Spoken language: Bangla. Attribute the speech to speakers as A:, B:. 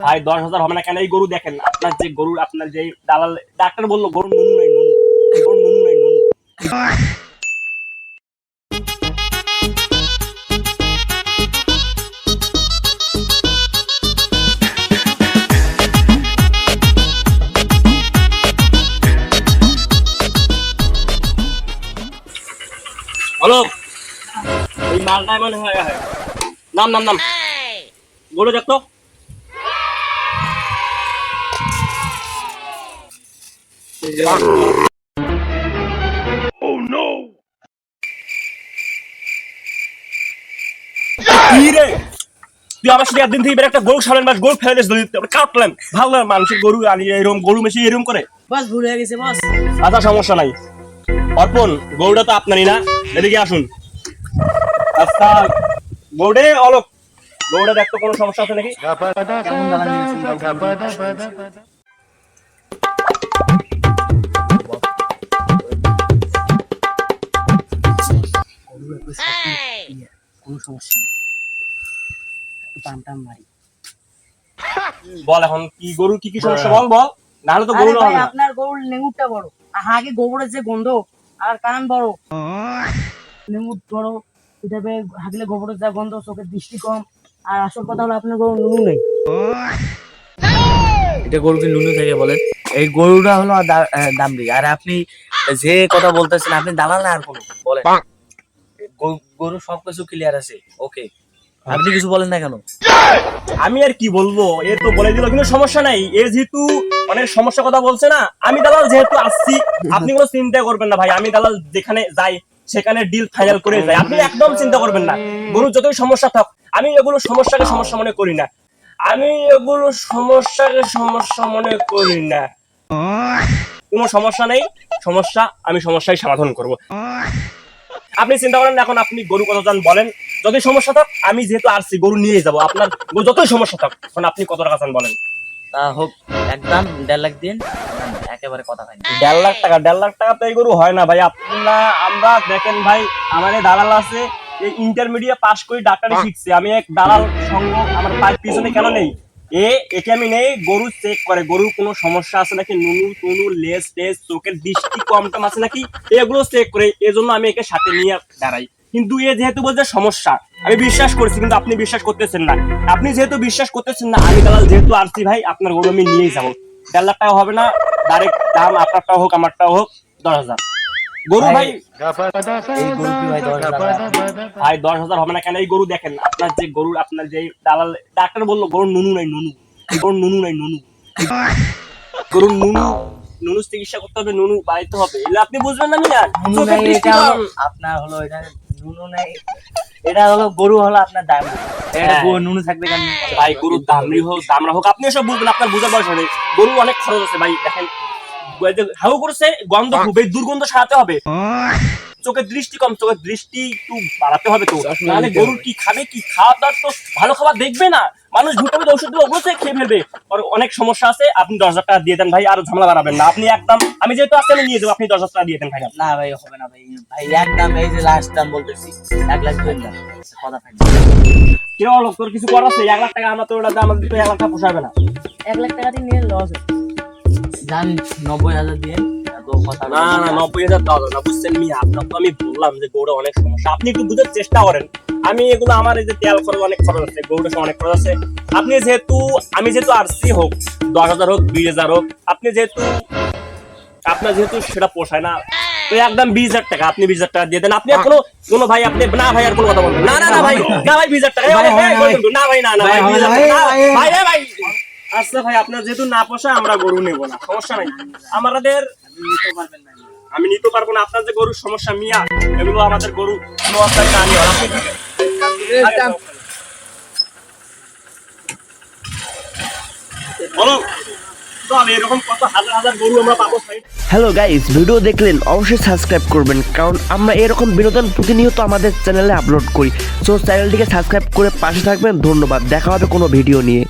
A: ভাই 10,000 হবে না কেন? এই গরু দেখেন, আপনার যে গরু, আপনার যে দালাল ডাক্তার বললো গরু নুনু নাই, নুনু গরু নুনু নাই, নুনু। হ্যালো, এই মালটা মনে হয় নাম নাম নাম গরু দেখতো। তুই আমার সাথে একদিন থেকে একটা গরু সামনে মাস গরু ফেলে কাটলাম, ভালো মানুষের গরু আনি এরকম গরু মেশি এরকম করে।
B: বস ভুল হয়ে গেছে বস।
A: আচ্ছা সমস্যা নাই। অর্পণ, গরুটা তো আপনারই না? এদিকে আসুন। আচ্ছা গরুটে অলোক, গরুটা দেখতো কোনো সমস্যা আছে নাকি?
B: কেমন দালাল নিয়েছেন? কোনো সমস্যা নেই, একটু টান টান মারি।
A: বল এখন কি গরু কি কি সমস্যা বল বল, নাহলে তো গরু
B: আরে
A: হবে
B: ভাই
A: না।
B: আপনার গরুর লেঙ্গুরটা বড়, আগে গোবরের যে গন্ধ আর কান বড়, লেঙ্গুর বড়, এটাবে হাগলে গোবরের যা গন্ধ, চোখের দৃষ্টি কম, আর আসল কথা হলো আপনার গরু নুনু নেই।
C: এটা গরুকে নুনু থেকে বলেন? এই গরুটা হলো দামড়ি। আর আপনি যে কথা বলতেছেন, আপনি দালাল না আর কোনো বলেন? গরু সবকিছু ক্লিয়ার আছে, ওকে, আপনি কিছু বলেন না কেন?
A: আমি আর কি বলবো, এ তো বলে দিল, কিন্তু সমস্যা নাই। এ যেহেতু অনেক সমস্যার কথা বলছে না, আমি দালাল যেহেতু আসছি, আপনি কোনো চিন্তা করবেন না ভাই। আমি দালাল যেখানে যাই সেখানে ডিল ফাইনাল করে যাই, আপনি একদম চিন্তা করবেন না। গরুর যতই সমস্যা থাক, আমি এগুলো সমস্যাকে সমস্যা মনে করি না। আমি এগুলো সমস্যাকে সমস্যা মনে করি না। কোনো সমস্যা নেই, সমস্যা আমি সমস্যাই সমাধান করব। আপনি চিন্তা করেন না। এখন আপনি গরু কত চান বলেন? যতই সমস্যা থাক, আমি যেহেতু আসছি গরু নিয়ে যাবো। আপনার যতই সমস্যা থাক, এখন আপনি কত টাকা চান বলেন?
C: তা হোক, একদম 1.5 লাখ দিন, একেবারে কথা হয় না।
A: 1.5 লাখ টাকা? 1.5 লাখ টাকা তো এই গরু হয় না ভাই। আপনার আমরা দেখেন ভাই, আমার এই দালাল আছে, এই ইন্টারমিডিয়েট পাস করে ডাক্তারি শিখছে। আমি এক দালাল সঙ্গ আমার পায়ের পিছনে কেন নেই? একে আমি নেই, গরু চেক করে গরুর কোনো সমস্যা আছে নাকি, নুনু টুনু, লেজ টেজ, চোখের দৃষ্টি কম টম আছে নাকি, এগুলো চেক করে। এজন্য আমি একে সাথে নিয়ে দাঁড়াই। কিন্তু এ যেহেতু বলছে সমস্যা, আমি বিশ্বাস করছি, কিন্তু আপনি বিশ্বাস করতেছেন না। আপনি যেহেতু বিশ্বাস করতেছেন না, আমি দালাল যেহেতু আসছি ভাই, আপনার গরু আমি নিয়েই যাবো। 1.5 লাখ টাকা হবে না, ডাইরেক্ট দাম আপনারটাও হোক আমারটাও হোক 10,000 গরু ভাই।
C: এই গরু কি ভাই 10,000?
A: ভাই 10,000 হবে না কেন? এই গরু দেখেন, আপনার যে গরু, আপনার যে দালাল ডাক্তার বললো গরু নুনু নাই, নুনু গরু নুনু নাই, নুনু গরু নুনু, নুনু চিকিৎসা করতে হবে, নুনু বাড়িতে হবে। এলে আপনি বুঝবেন না মিয়া।
C: নুনু নাই, এটা হলো আপনার হলো, এটা নুনু নাই, এটা হলো গরু হলো আপনার দামড়ি। এটা নুনু থাকবে কেন
A: ভাই? গরু দামড়ি হোক দামড়া হোক, আপনি এসব বুঝবেন, আপনার বুঝার বয়স নেই। গরু অনেক খরচ আছে ভাই। দেখেন হাউ করছে, গন্ধ খুব, এই দুর্গন্ধ সারাতে হবে। চোখের দৃষ্টি কম, চোখের দৃষ্টি একটু বাড়াতে হবে তো, নাহলে গরুর কি খাবে, কি খাওয়া দাওয়ার তো ভালো খাবার দেখবে না মানুষ। ঘুরতে ওষুধ দিয়ে ওগুলো খেয়ে ফেলবে, আর অনেক সমস্যা আছে। আপনি 10,000 টাকা দিয়ে দেন ভাই, আর ঝামেলা বাড়াবেন না। আপনি একদম, আমি যেহেতু আসতে আমি নিয়ে যাবো, আপনি 10,000 টাকা দিয়ে দেন ভাই।
C: না ভাই, হবে না ভাই। ভাই একদম, এই যে লাস্ট দাম বলতেছি, 1 লাখ দিন না, কথা ফাইন।
A: কি হলো, তোর কিছু করার আছে? 1 লাখ টাকা আমরা তোর দাম, আমাদের তো 1 লাখ টাকা পোষাবে না।
B: 1 লাখ টাকা দিয়ে নিয়ে লস।
C: জান 90,000 দিন।
A: না না, 90,000 দাও না, বুঝছেন মিয়া? আপনার তো আমি বললাম যে গরুটা অনেক সমস্যা, আপনি একটু বুঝার চেষ্টা করেন। আমি এগুলো, আমার এই যে তেল খরচ অনেক খরচ আছে, গরুটা অনেক খরচ আছে। আপনি যেহেতু, আমি যেহেতু আরসি হোক 10,000 হোক 20,000 হোক, আপনি যেহেতু, আপনার যেহেতু সেটা পোষায় না, তো একদম 20,000 টাকা, আপনি 20,000 টাকা দিয়ে দেন। আপনি আর কোনো ভাই, আপনি না ভাই আর কোনো কথা বলবেন না। না না ভাই, না ভাই 20,000 টাকা না ভাই, না না ভাই 20,000 টাকা ভাই, ভাই আচ্ছা ভাই, আপনার যেহেতু না পোষায় আমরা গরু নেবো না, সমস্যা নাই। আমাদের আমি নিতে পারবো না। আপনার যে গরুর সমস্যা মিয়া, এগুলো আমাদের গরু বলো তো, আমি এরকম কত হাজার হাজার গরু আমরা পাবো।
D: হ্যালো গাইস, ভিডিও দেখলেন অবশ্যই সাবস্ক্রাইব করবেন, কারণ আমরা এরকম বিনোদন প্রতিনিয়ত আমাদের চ্যানেলে আপলোড করি। সো চ্যানেলটিকে সাবস্ক্রাইব করে পাশে থাকবেন। ধন্যবাদ, দেখা হবে কোনো ভিডিও নিয়ে।